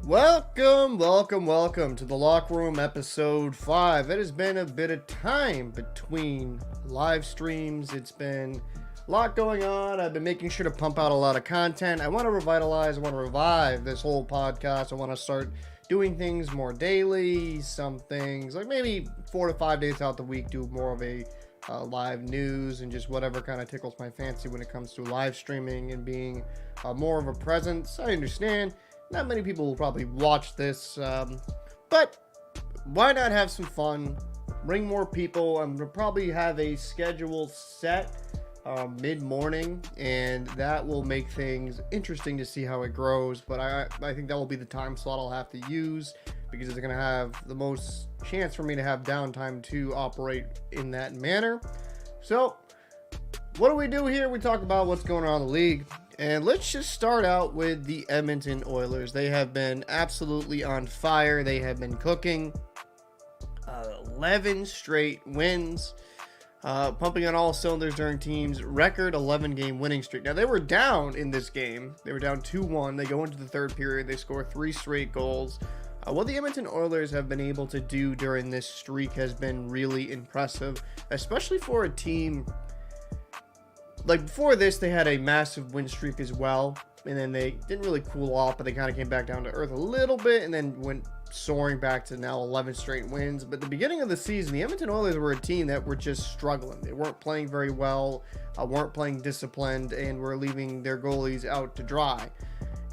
Welcome to the Locker Room episode 5. It has been a bit of time between live streams. It's been a lot going on. I've been making sure to pump out a lot of content. I want to revive this whole podcast. I want to start doing things more daily, some things like maybe 4 to 5 days out the week, do more of a live news and just whatever kind of tickles my fancy when it comes to live streaming and being more of a presence. I understand not many people will probably watch this, but why not have some fun, bring more people. I'm going to probably have a schedule set mid-morning, and that will make things interesting to see how it grows. But I think that will be the time slot I'll have to use, because it's going to have the most chance for me to have downtime to operate in that manner. So what do we do here? We talk about what's going on in the league. And let's just start out with the Edmonton Oilers. They have been absolutely on fire. They have been cooking. 11 straight wins. Pumping on all cylinders during team's record 11-game winning streak. Now, they were down in this game. They were down 2-1. They go into the third period. They score 3 straight goals. What the Edmonton Oilers have been able to do during this streak has been really impressive, especially for a team. Like, before this, they had a massive win streak as well, and then they didn't really cool off, but they kind of came back down to earth a little bit, and then went soaring back to now 11 straight wins. But at the beginning of the season, the Edmonton Oilers were a team that were just struggling. They weren't playing very well, weren't playing disciplined, and were leaving their goalies out to dry.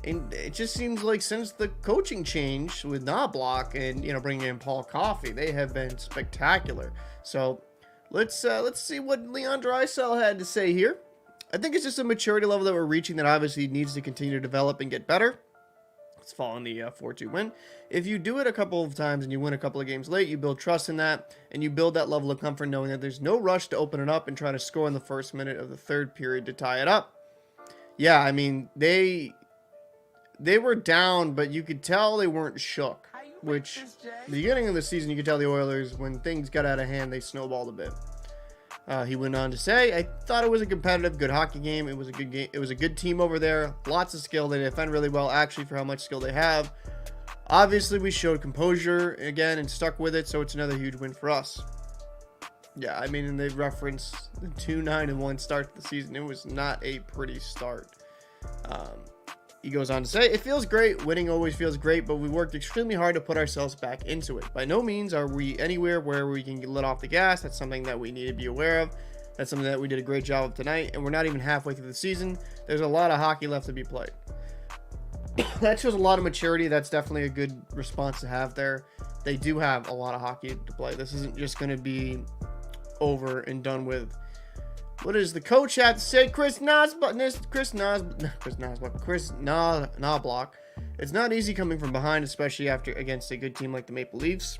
And it just seems like since the coaching change with Knobloch and, bringing in Paul Coffey, they have been spectacular. So let's see what Leon Draisaitl had to say here. I think it's just a maturity level that we're reaching that obviously needs to continue to develop and get better. It's following the 4-2 win. If you do it a couple of times and you win a couple of games late, you build trust in that, and you build that level of comfort knowing that there's no rush to open it up and try to score in the first minute of the third period to tie it up. Yeah, I mean, they were down, but you could tell they weren't shook. Which, the beginning of the season, you could tell the Oilers, when things got out of hand, they snowballed a bit. He went on to say, I thought it was a competitive, good hockey game. It was a good game. It was a good team over there. Lots of skill. They defend really well, actually, for how much skill they have. Obviously, we showed composure again and stuck with it, so it's another huge win for us. Yeah, I mean, and they referenced the 2-9-1 start to the season. It was not a pretty start. He goes on to say, it feels great. Winning always feels great, but we worked extremely hard to put ourselves back into it. By no means are we anywhere where we can get let off the gas. That's something that we need to be aware of. That's something that we did a great job of tonight, and we're not even halfway through the season. There's a lot of hockey left to be played. That shows a lot of maturity. That's definitely a good response to have there. They do have a lot of hockey to play. This isn't just going to be over and done with. What does the coach have to say? Chris Knobloch. It's not easy coming from behind, especially against a good team like the Maple Leafs.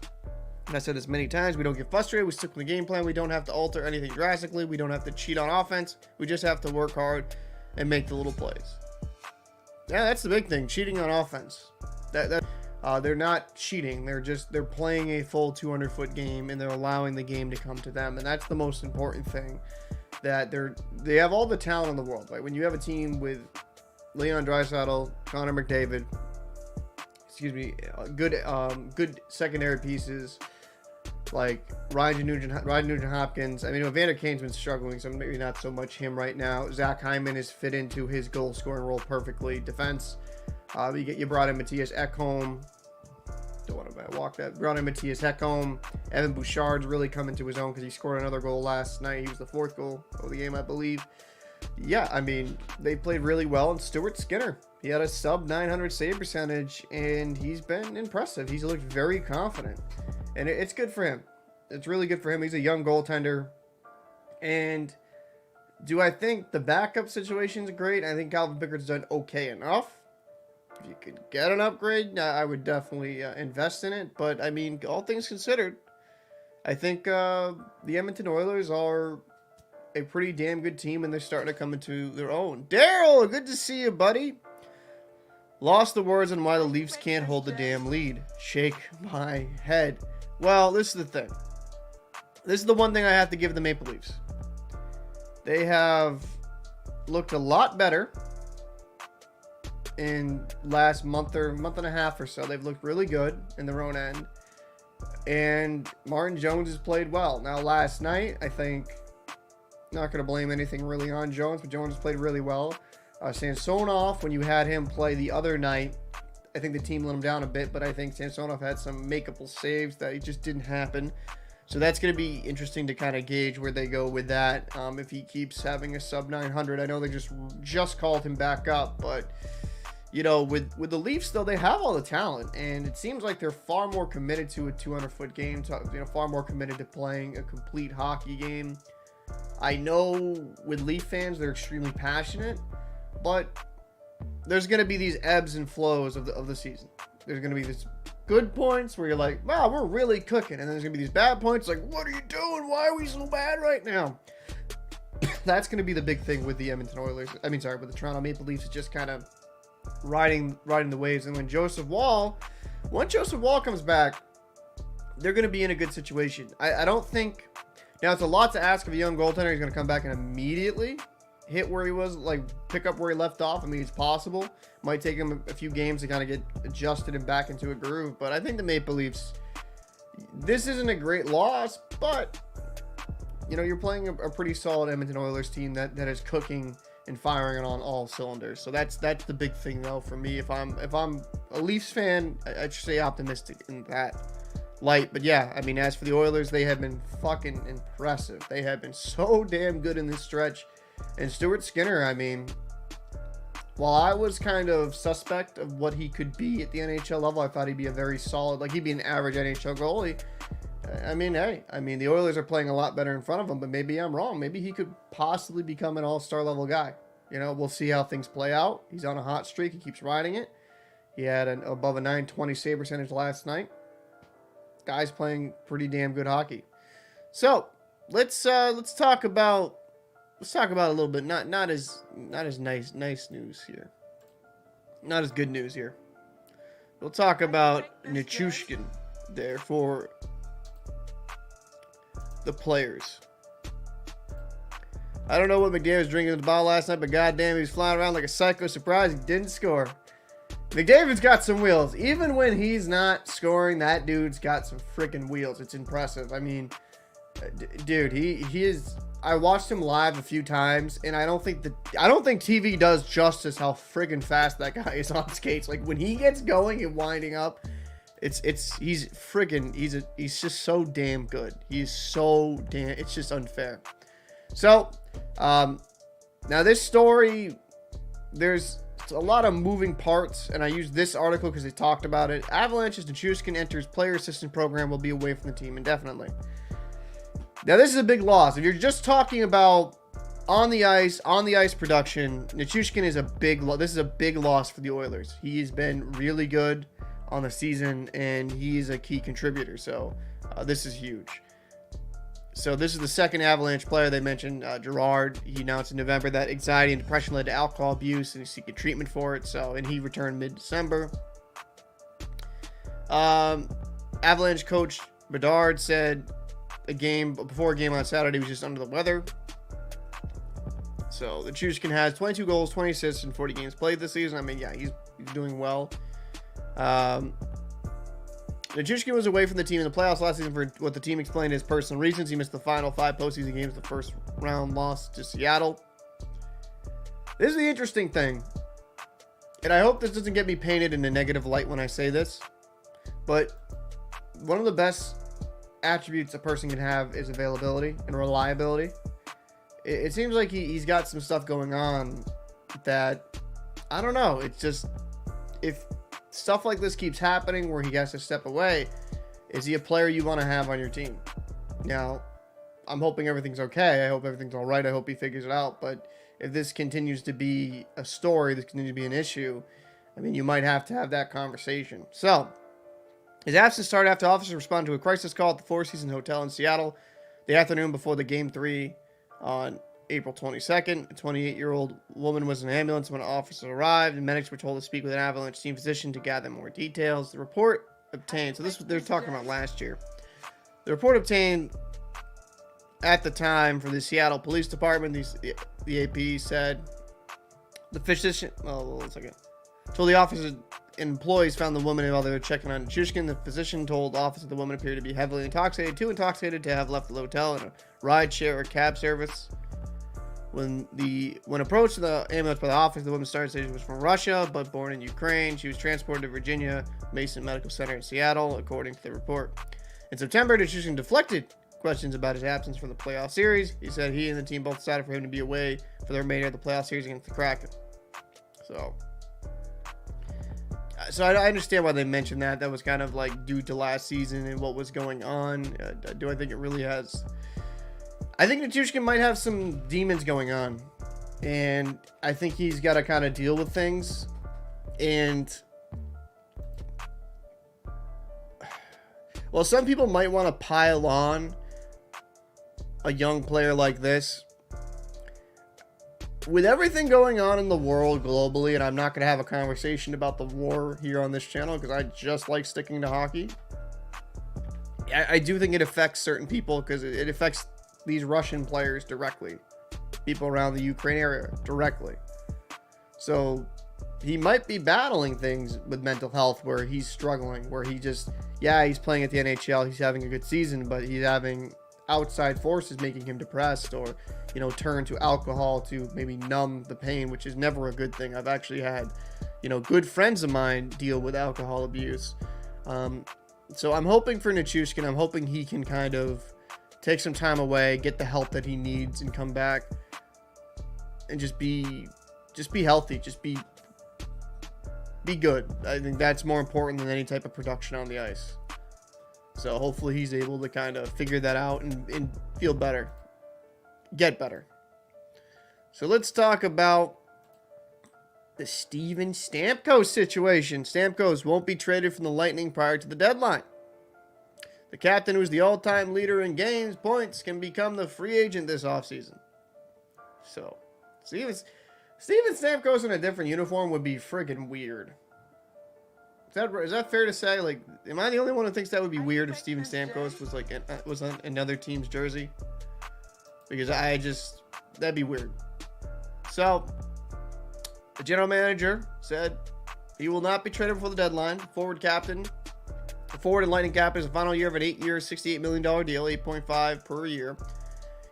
And I said this many times. We don't get frustrated. We stick with the game plan. We don't have to alter anything drastically. We don't have to cheat on offense. We just have to work hard and make the little plays. Yeah, that's the big thing. Cheating on offense. They're not cheating. They're playing a full 200-foot game, and they're allowing the game to come to them. And that's the most important thing. That they have all the talent in the world. Like when you have a team with Leon Draisaitl, Connor McDavid, good secondary pieces like Ryan Nugent-Hopkins. I mean, Evander Kane's been struggling, so maybe not so much him right now. Zach Hyman is fit into his goal scoring role perfectly. Defense, you brought in Matthias Ekholm. Don't want to walk that. Brought in Matthias Ekholm. Evan Bouchard's really come into his own because he scored another goal last night. He was the 4th goal of the game, I believe. Yeah, I mean, they played really well. And Stuart Skinner, he had a sub-900 save percentage, and he's been impressive. He's looked very confident, and it's good for him. It's really good for him. He's a young goaltender. And do I think the backup situation's great? I think Calvin Pickard's done okay enough. If you could get an upgrade, I would definitely invest in it. But, I mean, all things considered, I think the Edmonton Oilers are a pretty damn good team, and they're starting to come into their own. Daryl, good to see you, buddy. Lost the words on why the Leafs can't hold the damn lead. Shake my head. Well, this is the thing. This is the one thing I have to give the Maple Leafs. They have looked a lot better in last month and a half or so. They've looked really good in their own end. And Martin Jones has played well. Now, last night, I think, not going to blame anything really on Jones, but Jones played really well. Samsonov, when you had him play the other night, I think the team let him down a bit, but I think Samsonov had some makeable saves that it just didn't happen. So that's going to be interesting to kind of gauge where they go with that. If he keeps having a sub 900, I know they just called him back up, but you know, with the Leafs though, they have all the talent, and it seems like they're far more committed to a 200-foot game. You know, far more committed to playing a complete hockey game. I know with Leaf fans, they're extremely passionate, but there's going to be these ebbs and flows of the season. There's going to be this good points where you're like, wow, we're really cooking. And then there's going to be these bad points like, what are you doing? Why are we so bad right now? That's going to be the big thing with the Edmonton Oilers. With the Toronto Maple Leafs, is just kind of riding the waves. And once Joseph Wall comes back, they're going to be in a good situation. I don't think, now it's a lot to ask of a young goaltender. He's going to come back and immediately hit where he was, like pick up where he left off. I mean, it's possible. Might take him a few games to kind of get adjusted and back into a groove. But I think the Maple Leafs, this isn't a great loss, but you know, you're playing a pretty solid Edmonton Oilers team that is cooking and firing on all cylinders. So that's the big thing though for me. If I'm a Leafs fan, I should stay optimistic in that light. But yeah, I mean, as for the Oilers, they have been fucking impressive. They have been so damn good in this stretch. And Stuart Skinner, I mean, while I was kind of suspect of what he could be at the NHL level, I thought he'd be a very solid, like he'd be an average NHL goalie. I mean, hey, the Oilers are playing a lot better in front of him, but maybe I'm wrong. Maybe he could possibly become an all-star level guy. You know, we'll see how things play out. He's on a hot streak. He keeps riding it. He had above a 920 save percentage last night. Guy's playing pretty damn good hockey. So let's talk about a little bit not as nice news here. Not as good news here. We'll talk about Nichushkin there for the players. I don't know what McDavid was drinking at the bottle last night, but goddamn, he was flying around like a psycho. Surprised he didn't score. McDavid's got some wheels. Even when he's not scoring, that dude's got some freaking wheels. It's impressive. I mean, dude, he is. I watched him live a few times, and I don't think TV does justice how friggin' fast that guy is on skates. Like when he gets going and winding up, he's just so damn good. It's just unfair. So, now this story, there's a lot of moving parts, and I used this article because they talked about it. Avalanche's Nichushkin enters player assistant program, will be away from the team indefinitely. Now, this is a big loss. If you're just talking about on the ice production, Nichushkin is this is a big loss for the Oilers. He's been really good on the season, and he's a key contributor. So, this is huge. So, this is the second Avalanche player they mentioned, Gerard. He announced in November that anxiety and depression led to alcohol abuse, and he's seeking treatment for it. So, and he returned mid-December. Avalanche coach Bedard said before a game on Saturday, he was just under the weather. So the Nichushkin has 22 goals, 20 assists in 40 games played this season. I mean, yeah, he's doing well. Nichushkin was away from the team in the playoffs last season for what the team explained as personal reasons. He missed the final 5 postseason games, the first round loss to Seattle. This is the interesting thing, and I hope this doesn't get me painted in a negative light when I say this, but one of the best attributes a person can have is availability and reliability. It seems like he's got some stuff going on that, I don't know, it's just, if stuff like this keeps happening where he has to step away, is he a player you want to have on your team? Now, I'm hoping everything's okay. I hope everything's all right. I hope he figures it out. But if this continues to be a story, this continues to be an issue, I mean, you might have to have that conversation. So, his absence started after officers responded to a crisis call at the Four Seasons Hotel in Seattle the afternoon before the Game 3 on April 22nd. A 28-year-old woman was in an ambulance when officers arrived, and medics were told to speak with an Avalanche team physician to gather more details. The report obtained, so this they're talking about last year. The report obtained at the time for the Seattle Police Department, the AP said the physician. Oh, one second. So the office employees found the woman while they were checking on Nichushkin. The physician told the office that the woman appeared to be heavily intoxicated, too intoxicated to have left the hotel in a ride share or cab service. When approached the ambulance by the office, the woman started saying she was from Russia, but born in Ukraine. She was transported to Virginia Mason Medical Center in Seattle, according to the report. In September, Nichushkin deflected questions about his absence from the playoff series. He said he and the team both decided for him to be away for the remainder of the playoff series against the Kraken. So I understand why they mentioned that. That was kind of like due to last season and what was going on. Do I think it really has? I think Nichushkin might have some demons going on. And I think he's got to kind of deal with things. And, well, some people might want to pile on a young player like this. With everything going on in the world globally, and I'm not going to have a conversation about the war here on this channel because I just like sticking to hockey. I do think it affects certain people because it affects these Russian players directly. People around the Ukraine area directly. So he might be battling things with mental health where he's struggling, where he just, yeah, he's playing at the NHL, he's having a good season, but he's having outside forces making him depressed, or turn to alcohol to maybe numb the pain, which is never a good thing. I've actually had good friends of mine deal with alcohol abuse. So I'm hoping for Nichushkin. I'm hoping he can kind of take some time away, get the help that he needs, and come back and just be healthy, just be good. I think that's more important than any type of production on the ice. So hopefully he's able to kind of figure that out and feel better. Get better. So let's talk about the Steven Stamkos situation. Stamkos won't be traded from the Lightning prior to the deadline. The captain, who's the all-time leader in games, points, can become the free agent this offseason. So, Steven Stamkos in a different uniform would be friggin' weird. Is that fair to say? Like, am I the only one who thinks that would be weird if Steven Stamkos was on another team's jersey? Because that'd be weird. So, the general manager said he will not be traded before the deadline. Forward and Lightning captain is the final year of an 8-year, $68 million deal, 8.5 per year.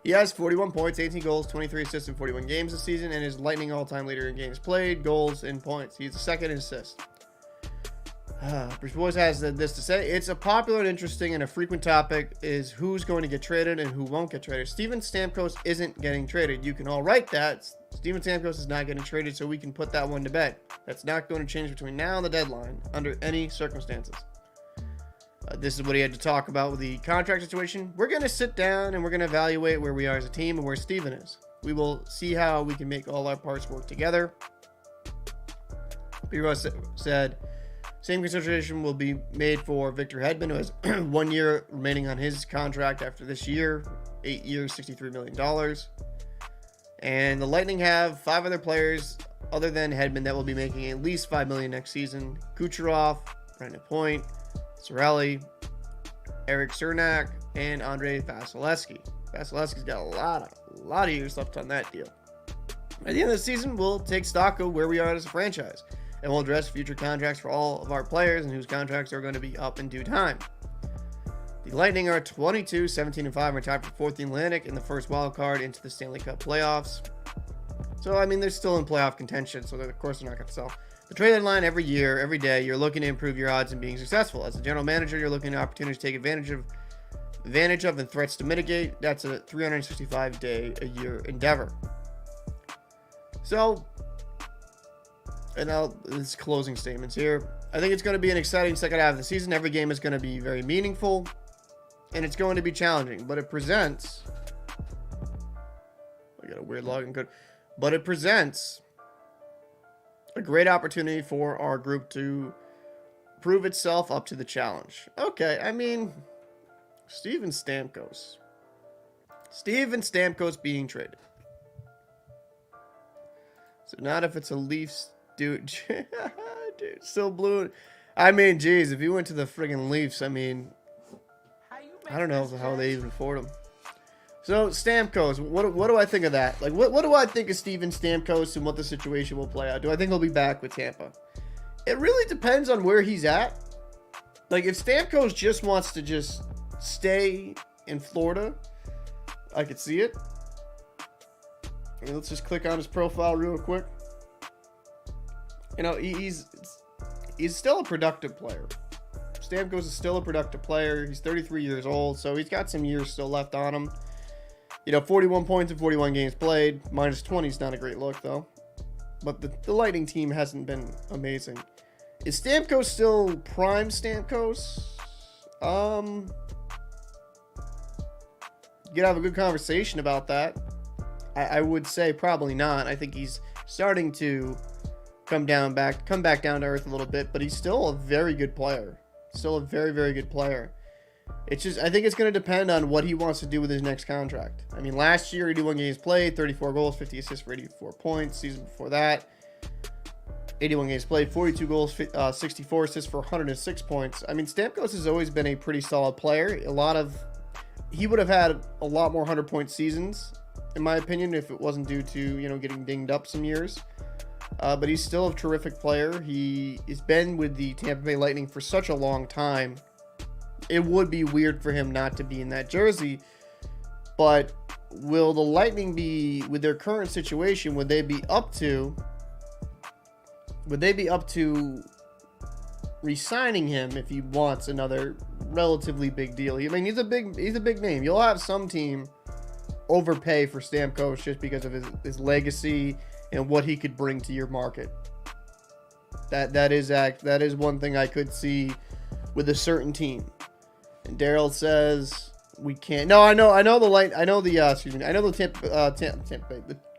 He has 41 points, 18 goals, 23 assists in 41 games this season, and is Lightning all-time leader in games played, goals, and points. He's the second in assists. Bruce Boyes has this to say: it's a popular and interesting and a frequent topic is who's going to get traded and who won't get traded. Steven Stamkos isn't getting traded. You can all write that. Steven Stamkos is not getting traded, so we can put that one to bed. That's not going to change between now and the deadline under any circumstances. This is what he had to talk about with the contract situation. We're going to sit down and we're going to evaluate where we are as a team and where Steven is. We will see how we can make all our parts work together. P. Ross said same consideration will be made for Victor Hedman, who has 1 year remaining on his contract after this year, 8 years, $63 million. And the Lightning have 5 other players other than Hedman that will be making at least $5 million next season: Kucherov, Brandon Point, Cirelli, Eric Cernak, and Andrei Vasilevsky. Vasilevsky's got a lot of years left on that deal. At the end of the season, we'll take stock of where we are as a franchise, and we'll address future contracts for all of our players and whose contracts are going to be up in due time. The Lightning are 22, 17, and 5 and are tied for 4th in the Atlantic in the first wild card into the Stanley Cup playoffs. So, I mean, they're still in playoff contention, so of course they're not going to sell. The trade deadline every year, every day, you're looking to improve your odds in being successful. As a general manager, you're looking at opportunities to take advantage of and threats to mitigate. That's a 365-day-a-year endeavor. So, and now this closing statements here. I think it's going to be an exciting second half of the season. Every game is going to be very meaningful, and it's going to be challenging, but it presents. I got a weird login code, but it presents a great opportunity for our group to prove itself up to the challenge. Okay, I mean, Steven Stamkos being traded. So not if it's a Leafs dude. Dude, still blue. I mean, geez, if you went to the friggin' Leafs, I mean, I don't know how they even afford him. So Stamkos, what do I think of that? Like, what do I think of Steven Stamkos and what the situation will play out? Do I think he'll be back with Tampa? It really depends on where he's at. Like, if Stamkos just wants to just stay in Florida, I could see it. I mean, let's just click on his profile real quick. You know, he's still a productive player. Stamkos is still a productive player. He's 33 years old, so he's got some years still left on him. You know, 41 points in 41 games played. Minus 20 is not a great look, though. But the Lightning team hasn't been amazing. Is Stamkos still prime Stamkos? You could have a good conversation about that. I would say probably not. I think he's starting to come back down to earth a little bit, but he's still a very good player. Still a very, very good player. It's just, I think it's going to depend on what he wants to do with his next contract. I mean, last year, 81 games played, 34 goals, 50 assists for 84 points. Season before that, 81 games played, 42 goals, 64 assists for 106 points. I mean, Stamkos has always been a pretty solid player. He would have had a lot more 100-point seasons, in my opinion, if it wasn't due to, you know, getting dinged up some years. But he's still a terrific player. He has been with the Tampa Bay Lightning for such a long time. It would be weird for him not to be in that jersey. But will the Lightning be, with their current situation, would they be up to re-signing him if he wants another relatively big deal? I mean, he's a big name. You'll have some team overpay for Stamkos just because of his legacy and what he could bring to your market. That is one thing I could see with a certain team. And Daryl says we can't. No, I know the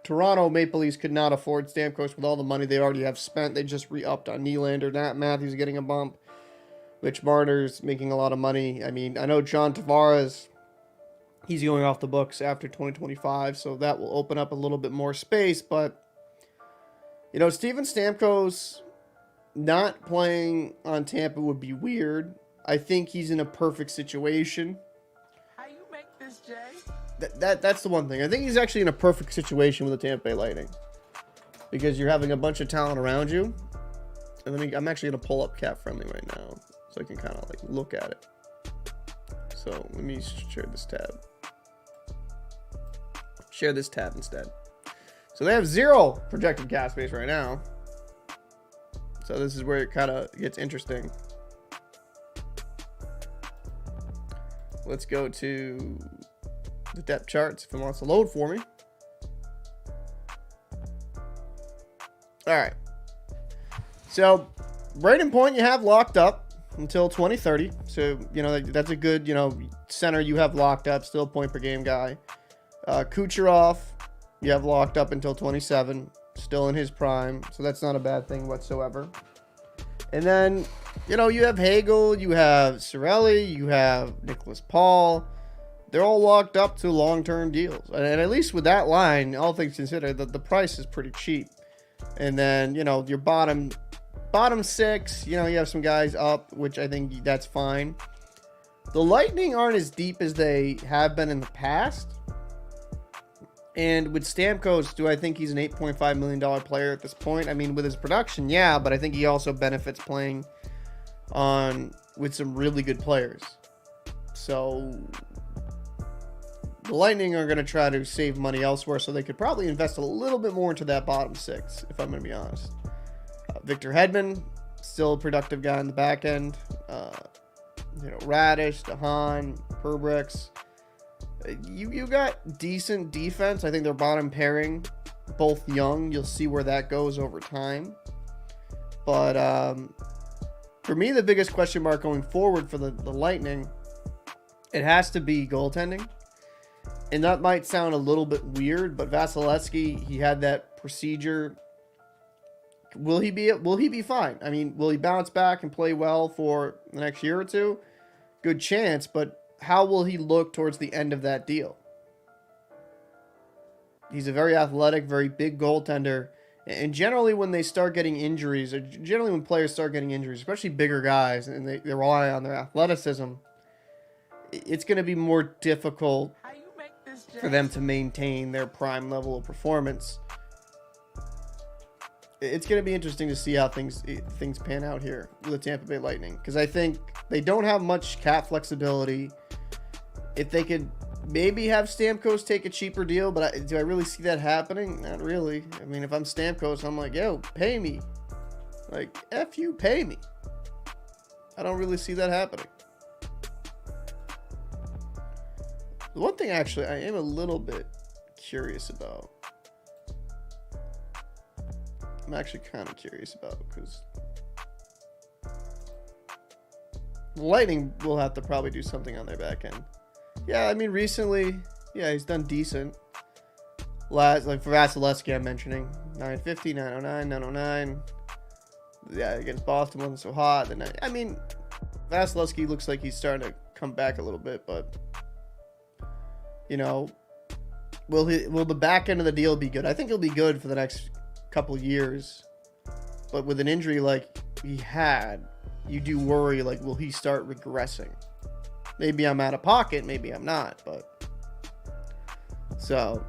Toronto Maple Leafs could not afford Stamkos with all the money they already have spent. They just re-upped on Nylander. Nat Matthews getting a bump. Mitch Marner's making a lot of money. I mean, I know John Tavares, he's going off the books after 2025, so that will open up a little bit more space. But, you know, Steven Stamkos not playing on Tampa would be weird. I think he's in a perfect situation. How you make this, Jay? That's the one thing. I think he's actually in a perfect situation with the Tampa Bay Lightning, because you're having a bunch of talent around you. And I'm actually going to pull up Cap Friendly right now so I can kind of like look at it. So let me share this tab. Share this tab instead. So they have 0 projected cap space right now. So this is where it kind of gets interesting. Let's go to the depth charts if it wants to load for me. All right. So Braden Point you have locked up until 2030. So, you know, that's a good, you know, center you have locked up, still a point per game guy. Kucherov you have locked up until 27, still in his prime. So that's not a bad thing whatsoever. And then, you know, you have Hagel, you have Cirelli, you have Nicholas Paul. They're all locked up to long-term deals. And at least with that line, all things considered, the price is pretty cheap. And then, you know, your bottom 6, you know, you have some guys up, which I think that's fine. The Lightning aren't as deep as they have been in the past. And with Stamkos, do I think he's an $8.5 million player at this point? I mean, with his production, yeah, but I think he also benefits playing with some really good players. So the Lightning are going to try to save money elsewhere, so they could probably invest a little bit more into that bottom 6, if I'm going to be honest. Victor Hedman, still a productive guy in the back end. You know, Radish, DeHaan, Perbrix. You got decent defense. I think their bottom pairing, both young. You'll see where that goes over time. But for me, the biggest question mark going forward for the Lightning, it has to be goaltending. And that might sound a little bit weird, but Vasilevsky, he had that procedure. Will he be fine? I mean, will he bounce back and play well for the next year or two? Good chance, but how will he look towards the end of that deal? He's a very athletic, very big goaltender. And generally when they start getting injuries, or generally when players start getting injuries, especially bigger guys, and they rely on their athleticism, it's going to be more difficult for them to maintain their prime level of performance. it's going to be interesting to see how things pan out here with the Tampa Bay Lightning, because I think they don't have much cap flexibility. If they could maybe have Stamkos take a cheaper deal, but do I really see that happening? Not really. I mean, if I'm Stamkos, I'm like, yo, pay me. Like, F you, pay me. I don't really see that happening. The one thing, actually, I am a little bit curious about. I'm actually kind of curious about, because the Lightning will have to probably do something on their back end. Yeah, I mean, recently, yeah, he's done decent. Like for Vasilevsky, I'm mentioning 950, 909, 909. Yeah, against Boston wasn't so hot. Then I mean, Vasilevsky looks like he's starting to come back a little bit, but you know, will the back end of the deal be good? I think he'll be good for the next couple years, but with an injury like he had, you do worry, like, will he start regressing? Maybe I'm out of pocket, maybe I'm not, but so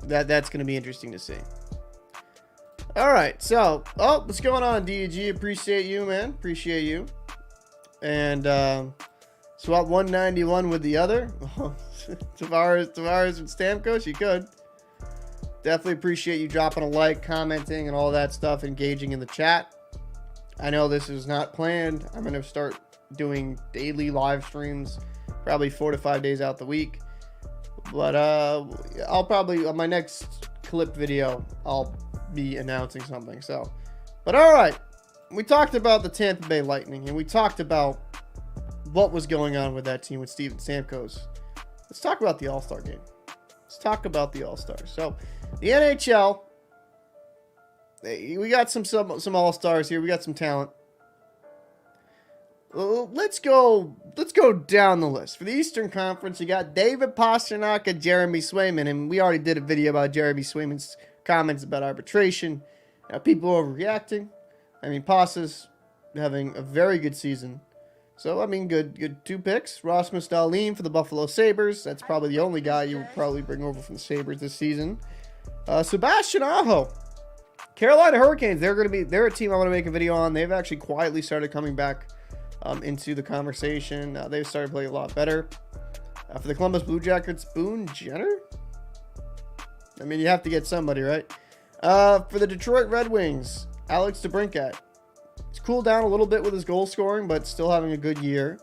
that's going to be interesting to see. All right, so what's going on, DG? Appreciate you, man. Appreciate you. And swap 191 with the other. Tavares and Stamkos, you could. Definitely appreciate you dropping a like, commenting, and all that stuff, engaging in the chat. I know this is not planned. I'm going to start doing daily live streams, probably 4 to 5 days out the week. But I'll probably, on my next clip video, I'll be announcing something. So, but all right, we talked about the Tampa Bay Lightning, and we talked about what was going on with that team with Steven Stamkos. Let's talk about the All-Star game. Let's talk about the All-Stars. So, the NHL, we got some All-Stars here. We got some talent. Let's go down the list. For the Eastern Conference, you got David Pastrnak and Jeremy Swayman, and we already did a video about Jeremy Swayman's comments about arbitration. People overreacting. I mean, Pasta's having a very good season. So, I mean, good 2 picks. Rasmus Dahlin for the Buffalo Sabres. That's probably the only guy you would probably bring over from the Sabres this season. Sebastian Aho. Carolina Hurricanes, they're a team I want to make a video on. They've actually quietly started coming back into the conversation. They've started playing a lot better. For the Columbus Blue Jackets, Boone Jenner? I mean, you have to get somebody, right? For the Detroit Red Wings, Alex DeBrincat. He's cooled down a little bit with his goal scoring, but still having a good year.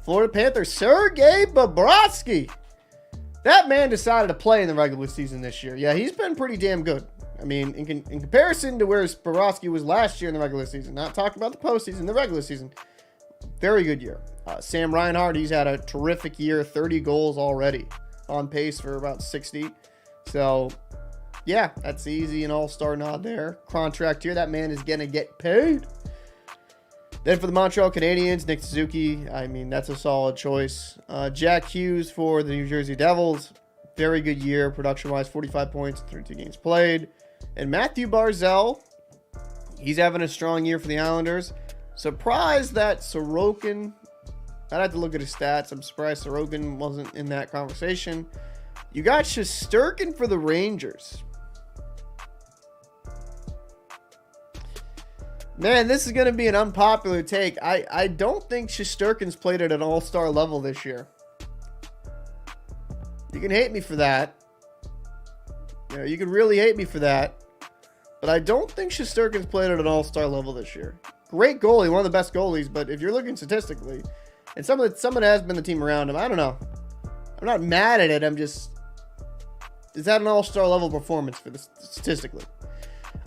Florida Panthers, Sergei Bobrovsky. That man decided to play in the regular season this year. Yeah, he's been pretty damn good. I mean, in comparison to where Bobrovsky was last year in the regular season, not talking about the postseason, the regular season, very good year. Sam Reinhart, he's had a terrific year, 30 goals already, on pace for about 60. So, yeah, that's easy, an all-star nod there. Contract here, that man is going to get paid. Then for the Montreal Canadiens, Nick Suzuki, I mean, that's a solid choice. Jack Hughes for the New Jersey Devils, very good year, production-wise, 45 points, 32 games played. And Matthew Barzal, he's having a strong year for the Islanders. Surprised that Sorokin, I'd have to look at his stats. I'm surprised Sorokin wasn't in that conversation. You got Shesterkin for the Rangers. Man, this is going to be an unpopular take. I don't think Shesterkin's played at an all-star level this year. You can hate me for that. You know, you can really hate me for that. But I don't think Shesterkin's played at an all-star level this year. Great goalie, one of the best goalies, but if you're looking statistically, and someone has been the team around him, I don't know. I'm not mad at it. I'm just, is that an all-star level performance for this statistically?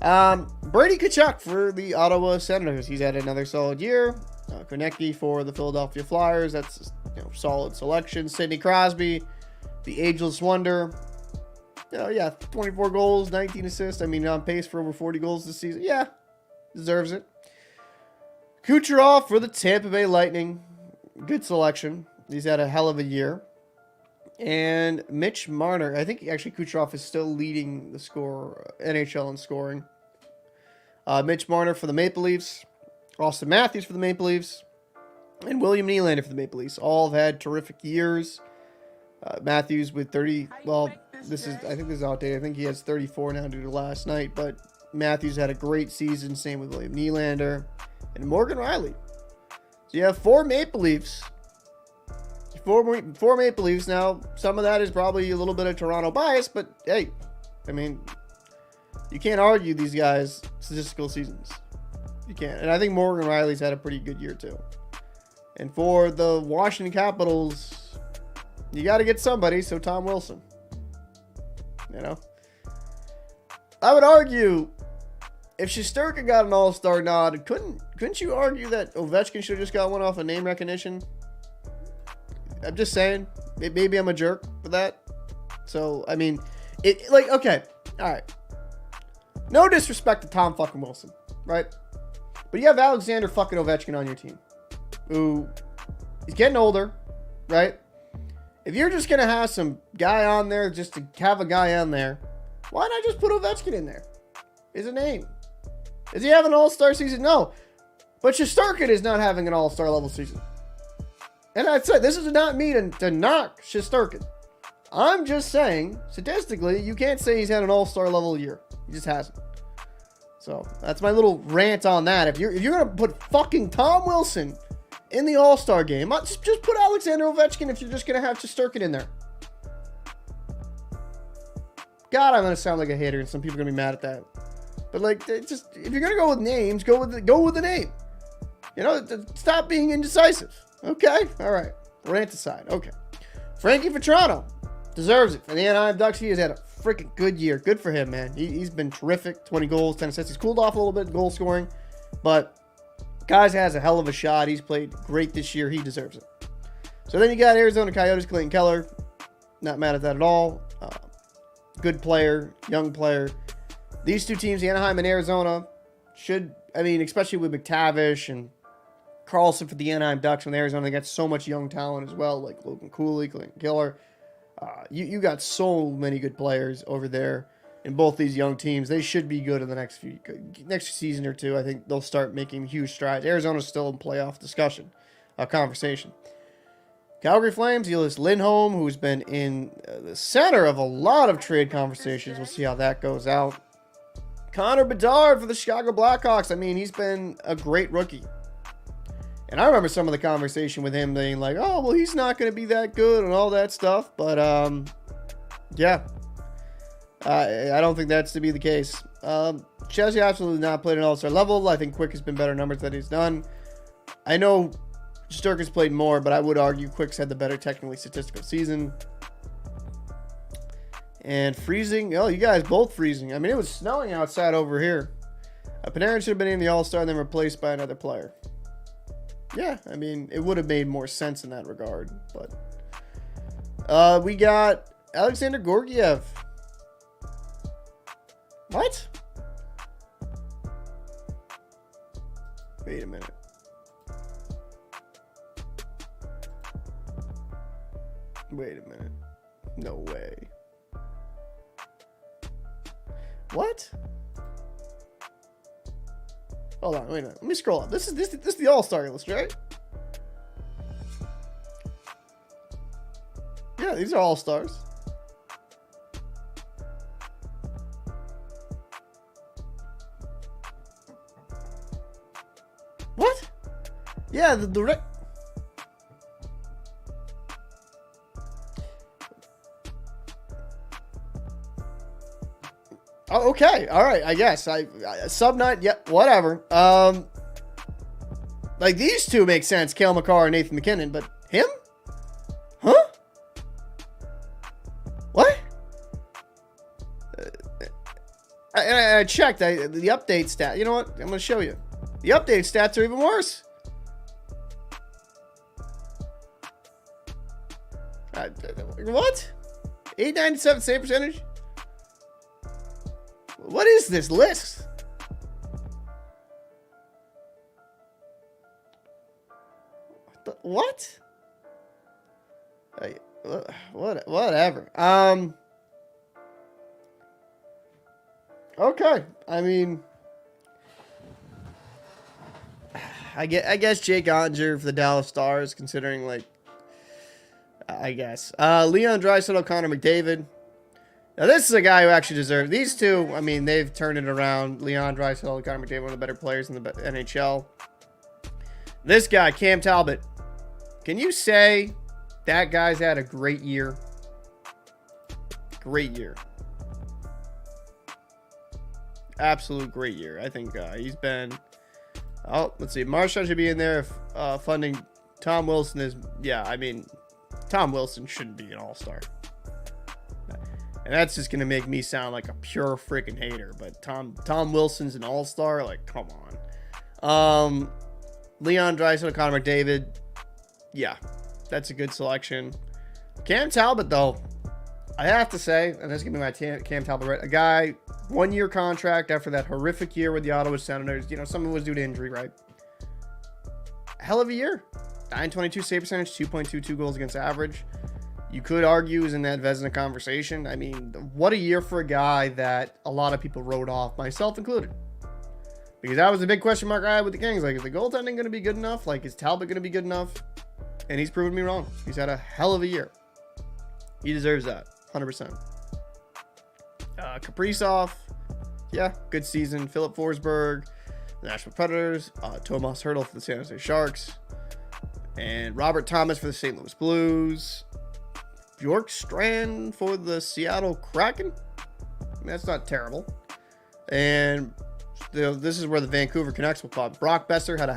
Brady Tkachuk for the Ottawa Senators. He's had another solid year. Konecny for the Philadelphia Flyers. That's solid selection. Sidney Crosby, the ageless wonder. Yeah, 24 goals, 19 assists. I mean, on pace for over 40 goals this season. Yeah, deserves it. Kucherov for the Tampa Bay Lightning. Good selection. He's had a hell of a year. And Mitch Marner. I think actually Kucherov is still leading the NHL in scoring. Mitch Marner for the Maple Leafs. Austin Matthews for the Maple Leafs. And William Nylander for the Maple Leafs. All have had terrific years. Matthews with 30. Well, I think this is outdated. I think he has 34 now due to last night, but Matthews had a great season. Same with William Nylander and Morgan Riley. So you have 4 Maple Leafs. Four Maple Leafs now. Some of that is probably a little bit of Toronto bias, but hey, I mean, you can't argue these guys' statistical seasons. You can't. And I think Morgan Riley's had a pretty good year too. And for the Washington Capitals, you got to get somebody, so Tom Wilson. You know? I would argue if Shesterkin got an all-star nod, couldn't you argue that Ovechkin should have just got one off of name recognition? I'm just saying. Maybe I'm a jerk for that. So, I mean, okay. All right. No disrespect to Tom fucking Wilson, right? But you have Alexander fucking Ovechkin on your team, who he's getting older, right? If you're just going to have some guy on there just to have a guy on there, why not just put Ovechkin in there? Is a name. Is he having an all-star season? No. But Shesterkin is not having an all-star level season. And I'd say this is not me to knock Shesterkin. I'm just saying, statistically, you can't say he's had an all-star level year. He just hasn't. So that's my little rant on that. If you're gonna put fucking Tom Wilson in the all-star game, just put Alexander Ovechkin if you're just gonna have Shesterkin in there. God, I'm gonna sound like a hater, and some people are gonna be mad at that. But like, just if you're gonna go with names, go with the name. You know, stop being indecisive. Okay, all right. Rant aside. Okay, Frankie for Toronto deserves it. For the Anaheim Ducks, he has had a freaking good year. Good for him, man. He's been terrific. 20 goals, 10 assists. He's cooled off a little bit goal scoring, but guys has a hell of a shot. He's played great this year. He deserves it. So then you got Arizona Coyotes, Clayton Keller. Not mad at that at all. Good player, young player. These two teams, Anaheim and Arizona, should, I mean, especially with McTavish and Carlson for the Anaheim Ducks, when Arizona, they got so much young talent as well, like Logan Cooley, Clayton Keller. You got so many good players over there in both these young teams. They should be good in the next season or two. I think they'll start making huge strides. Arizona's still in playoff discussion, conversation. Calgary Flames, Elias Lindholm, who's been in the center of a lot of trade conversations. We'll see how that goes out. Connor Bedard for the Chicago Blackhawks. I mean, he's been a great rookie. And I remember some of the conversation with him being like, oh, well, he's not going to be that good and all that stuff. But, yeah. I don't think that's to be the case. Chelsea absolutely not played an all-star level. I think Quick has been better numbers that he's done. I know Shesterkin's played more, but I would argue Quick's had the better technically statistical season. And freezing. Oh, you guys both freezing. I mean, it was snowing outside over here. Panarin should have been in the all-star and then replaced by another player. Yeah, I mean, it would have made more sense in that regard. But we got Alexander Georgiev. What? Wait a minute. Wait a minute. No way. What? Hold on, wait a minute. Let me scroll up. This is the All-Star list, right? Yeah, these are All-Stars. What? Yeah, the Oh, okay. All right. I guess sub nine. Yep. Whatever. Like these two make sense. Cale Makar and Nathan McKinnon, but him? Huh? What? I checked. The update stat. You know what? I'm going to show you. The update stats are even worse. What? 897 save percentage? What is this list? What? Whatever. Okay. I mean, I guess Jake Ottinger for the Dallas Stars, considering, like, I guess. Leon Draisaitl, Connor McDavid. Now, this is a guy who actually deserves these two. I mean, they've turned it around. Leon Draisaitl, Connor McDavid, one of the better players in the NHL. This guy, Cam Talbot. Can you say that guy's had a great year? Great year. Absolute great year. I think he's been... Oh, let's see. Marchand should be in there. Funding Tom Wilson is... Yeah, I mean, Tom Wilson shouldn't be an all-star. And that's just going to make me sound like a pure freaking hater. But Tom Wilson's an all-star? Like, come on. Leon Draisaitl, Connor McDavid. Yeah, that's a good selection. Cam Talbot, though, I have to say, and that's going to be my Cam Talbot, right? A guy, 1-year contract after that horrific year with the Ottawa Senators. You know, some of it was due to injury, right? Hell of a year. 922 save percentage, 2.22 goals against average. You could argue is in that Vezina conversation. I mean, what a year for a guy that a lot of people wrote off, myself included. Because that was a big question mark I had with the Kings. Like, is the goaltending going to be good enough? Like, is Talbot going to be good enough? And he's proven me wrong. He's had a hell of a year. He deserves that, 100%. Kaprizov, yeah, good season. Philip Forsberg, the Nashville Predators. Tomas Hertl for the San Jose Sharks. And Robert Thomas for the St. Louis Blues. Bjork Strand for the Seattle Kraken. That's not terrible. And this is where the Vancouver Canucks will pop. Brock Besser has had a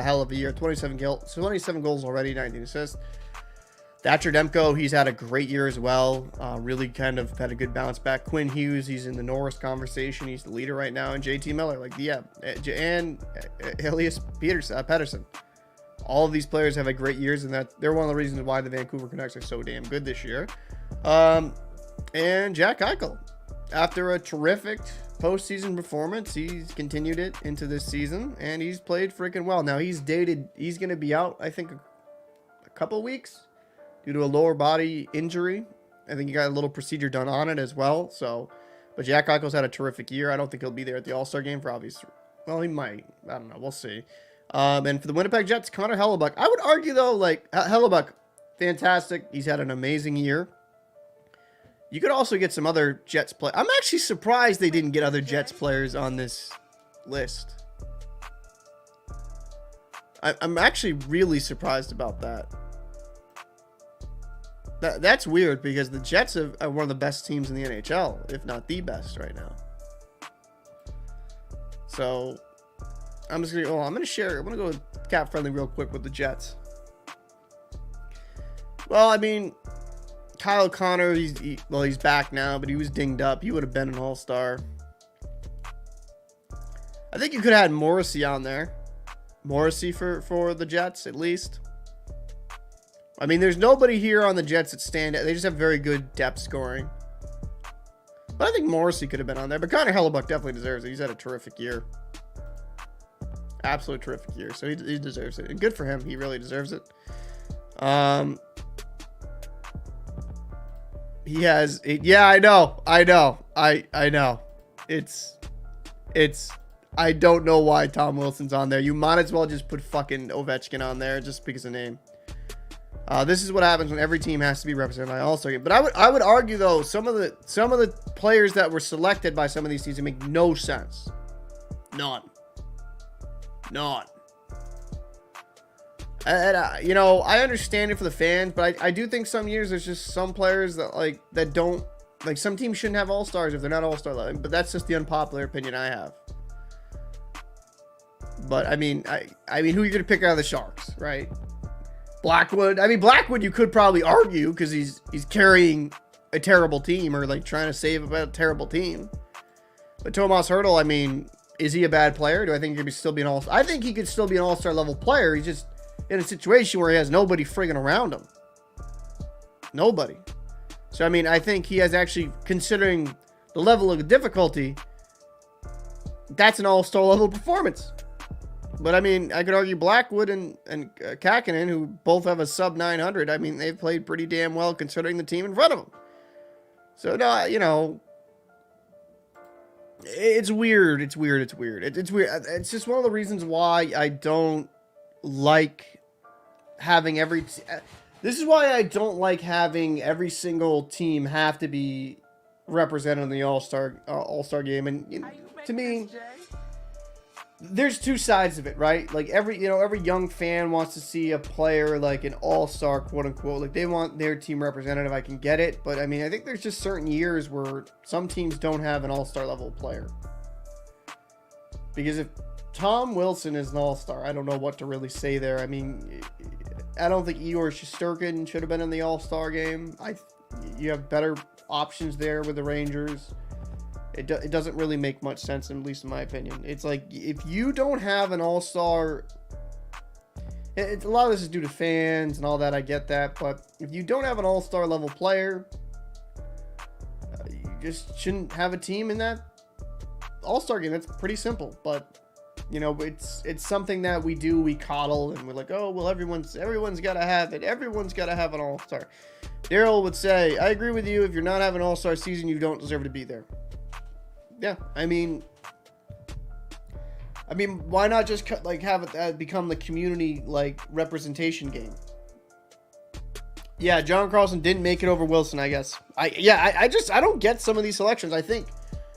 hell of a year. 27 goals already, 19 assists. Thatcher Demko, he's had a great year as well. Really kind of had a good bounce back. Quinn Hughes, he's in the Norris conversation. He's the leader right now. And JT Miller, and Elias Pettersson. All of these players have had great years, and that they're one of the reasons why the Vancouver Canucks are so damn good this year. And Jack Eichel, after a terrific postseason performance, he's continued it into this season, and he's played freaking well. Now, he's going to be out, I think, a couple weeks due to a lower body injury. I think he got a little procedure done on it as well. But Jack Eichel's had a terrific year. I don't think he'll be there at the All-Star game for obvious. Well, he might. I don't know. We'll see. And for the Winnipeg Jets, Connor Hellebuyck. I would argue, though, like, Hellebuyck, fantastic. He's had an amazing year. You could also get some other Jets play. I'm actually surprised they didn't get other Jets players on this list. I'm actually really surprised about that. That's weird because the Jets are one of the best teams in the NHL, if not the best right now. So... I'm going to go cap friendly real quick with the Jets. Well, I mean, Kyle Connor, he's back now, but he was dinged up. He would have been an all-star. I think you could have had Morrissey on there. Morrissey for the Jets, at least. I mean, there's nobody here on the Jets that stand out. They just have very good depth scoring. But I think Morrissey could have been on there. But Connor Hellebuyck definitely deserves it. He's had a terrific year. Absolute terrific year. So he deserves it. And good for him. He really deserves it. He has... Yeah, I know. I know. It's... I don't know why Tom Wilson's on there. You might as well just put fucking Ovechkin on there just because of name. This is what happens when every team has to be represented by All-Star game. But I would argue, though, some of the players that were selected by some of these teams make no sense. None. And I understand it for the fans, but I do think some years there's just some players that don't, like, some teams shouldn't have all-stars if they're not all-star level. But that's just the unpopular opinion I have. But I mean, who are you gonna pick out of the Sharks, right? Blackwood. I mean, Blackwood you could probably argue because he's carrying a terrible team or like trying to save a terrible team. But Tomas Hertl, I mean, is he a bad player? Do I think he could still be an all-star? I think he could still be an all-star level player. He's just in a situation where he has nobody friggin' around him. Nobody. So, I mean, I think he has actually, considering the level of difficulty, that's an all-star level performance. But, I mean, I could argue Blackwood and Kakinen, who both have a sub 900, I mean, they've played pretty damn well considering the team in front of them. So, no, it's weird. It's weird. It's just one of the reasons why I don't like having this is why I don't like having every single team have to be represented in the All-Star game. And How you make to me, this, Jay? there's two sides of it, right? Like every young fan wants to see a player like an all-star, quote unquote. Like they want their team representative. I can get it, but I mean, I think there's just certain years where some teams don't have an all-star level player. Because if Tom Wilson is an all-star, I don't know what to really say there. I mean, I don't think Igor Shesterkin should have been in the all-star game. You have better options there with the Rangers. It doesn't really make much sense, at least in my opinion. It's like, if you don't have an all-star... A lot of this is due to fans and all that, I get that. But if you don't have an all-star level player, you just shouldn't have a team in that all-star game. That's pretty simple. But, you know, it's something that we do. We coddle, and we're like, oh, well, everyone's got to have it. Everyone's got to have an all-star. Daryl would say, I agree with you. If you're not having an all-star season, you don't deserve to be there. Yeah, I mean, why not just have it become the community representation game? Yeah, John Carlson didn't make it over Wilson, I guess. I don't get some of these selections. I think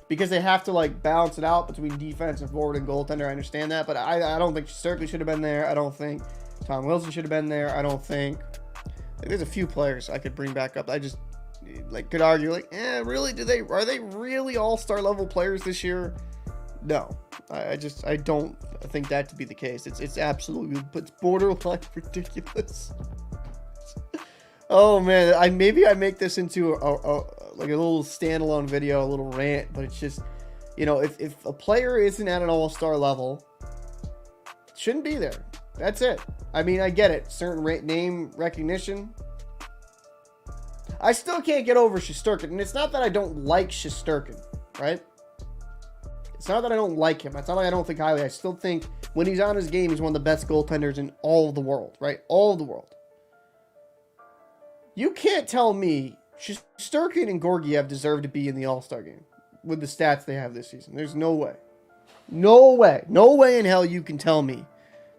because they have to balance it out between defense and forward and goaltender. I understand that, but I don't think Sterling should have been there. I don't think Tom Wilson should have been there. I don't think there's a few players I could bring back up. I just could argue really, are they really all-star level players this year? No, I don't think that to be the case. It's absolutely, it's borderline ridiculous. Oh man, maybe I make this into a little standalone video, a little rant, but it's just, if a player isn't at an all-star level, shouldn't be there. That's it. I mean, I get it. Certain name recognition. I still can't get over Shesterkin, and it's not that I don't like Shesterkin, right? It's not that I don't like him. It's not like I don't think highly. I still think when he's on his game, he's one of the best goaltenders in all of the world, right? All of the world. You can't tell me Shesterkin and Georgiev deserve to be in the All-Star game with the stats they have this season. There's no way. No way. No way in hell you can tell me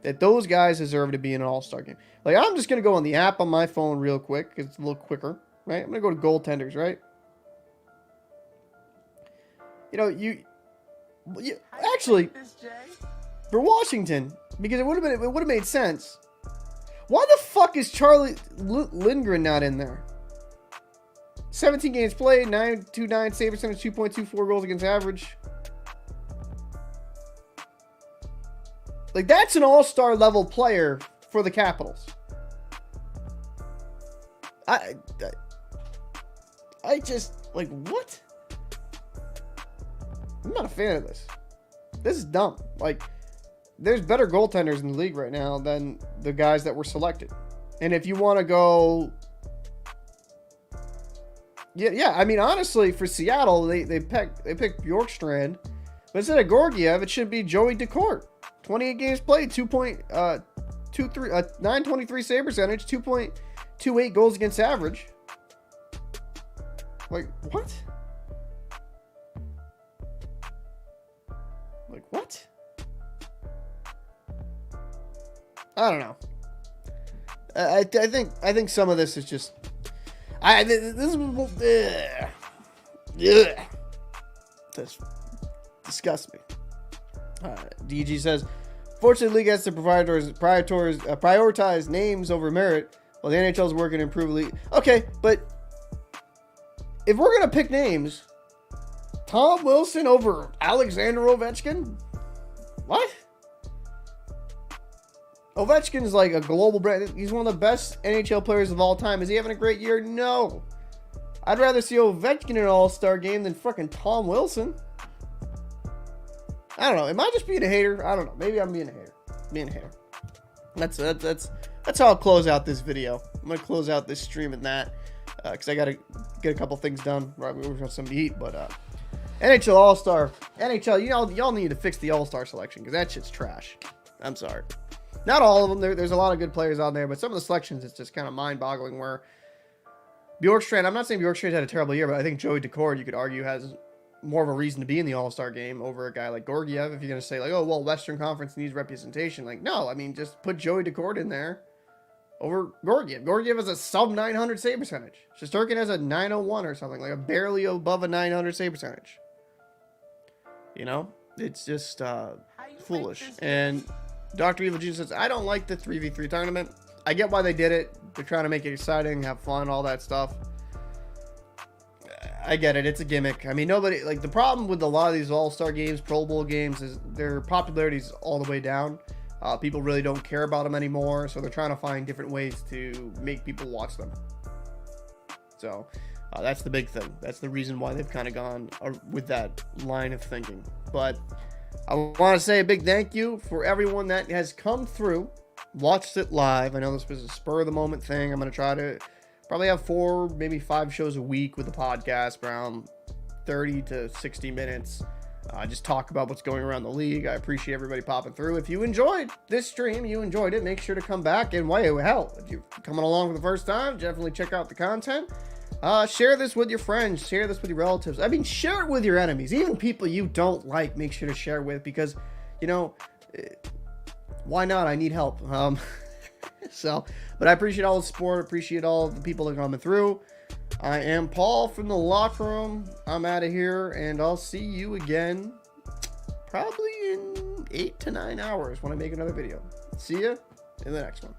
that those guys deserve to be in an All-Star game. I'm just going to go on the app on my phone real quick because it's a little quicker. Right, I'm gonna go to goaltenders. Right, you actually for Washington, because it would have made sense. Why the fuck is Charlie Lindgren not in there? 17 games played, 9.29 save percentage, 2.24 goals against average. That's an all-star level player for the Capitals. I just, what? I'm not a fan of this. This is dumb. There's better goaltenders in the league right now than the guys that were selected. And if you want to go... Yeah, I mean, honestly, for Seattle, they picked Bjorkstrand. But instead of Georgiev, it should be Joey Decourt. 28 games played, 923 save percentage, 2.28 goals against average. What? What? I don't know. I think some of this is just... This disgusts me. DG says, fortunately, league has to prioritize names over merit, while the NHL is working to improve the league. Okay, but if we're gonna pick names, Tom Wilson over Alexander Ovechkin? What? Ovechkin's a global brand. He's one of the best NHL players of all time. Is he having a great year? No. I'd rather see Ovechkin in an All-Star game than fucking Tom Wilson. I don't know. Am I just being a hater? I don't know. Maybe I'm being a hater. That's how I'll close out this video. I'm gonna close out this stream at that because I gotta get a couple things done. Right, we got something to eat, but NHL All-Star, y'all need to fix the All-Star selection because that shit's trash. I'm sorry. Not all of them. There's a lot of good players on there, but some of the selections, it's just kind of mind-boggling. Where Bjorkstrand, I'm not saying Bjorkstrand had a terrible year, but I think Joey Decourt, you could argue, has more of a reason to be in the All-Star game over a guy like Georgiev. If you're going to say, oh, well, Western Conference needs representation. No, I mean, just put Joey Decourt in there. over Georgiev. Georgiev has a sub 900 save percentage. Shesterkin has a 901 or something, like a barely above a 900 save percentage. You know, it's just foolish. And Dr. Evil Jesus says, I don't like the 3v3 tournament. I get why they did it. They're trying to make it exciting, have fun, all that stuff. I get it. It's a gimmick. I mean, nobody, like, the problem with a lot of these All-Star games, Pro Bowl games, is their popularity is all the way down. People really don't care about them anymore, so they're trying to find different ways to make people watch them. So that's the big thing. That's the reason why they've kind of gone with that line of thinking. But I want to say a big thank you for everyone that has come through, watched it live. I know this was a spur of the moment thing. I'm going to try to probably have 4, maybe 5 shows a week with the podcast, around 30 to 60 minutes. Just talk about what's going around the league. I appreciate everybody popping through. If you enjoyed this stream, you enjoyed it, make sure to come back. And hell, if you're coming along for the first time, definitely check out the content. Share this with your friends. Share this with your relatives. I mean, share it with your enemies. Even people you don't like, make sure to share with, because, you know, why not? I need help. But I appreciate all the support. Appreciate all the people that are coming through. I am Paul from the locker room. I'm out of here, and I'll see you again probably in 8 to 9 hours when I make another video. See ya in the next one.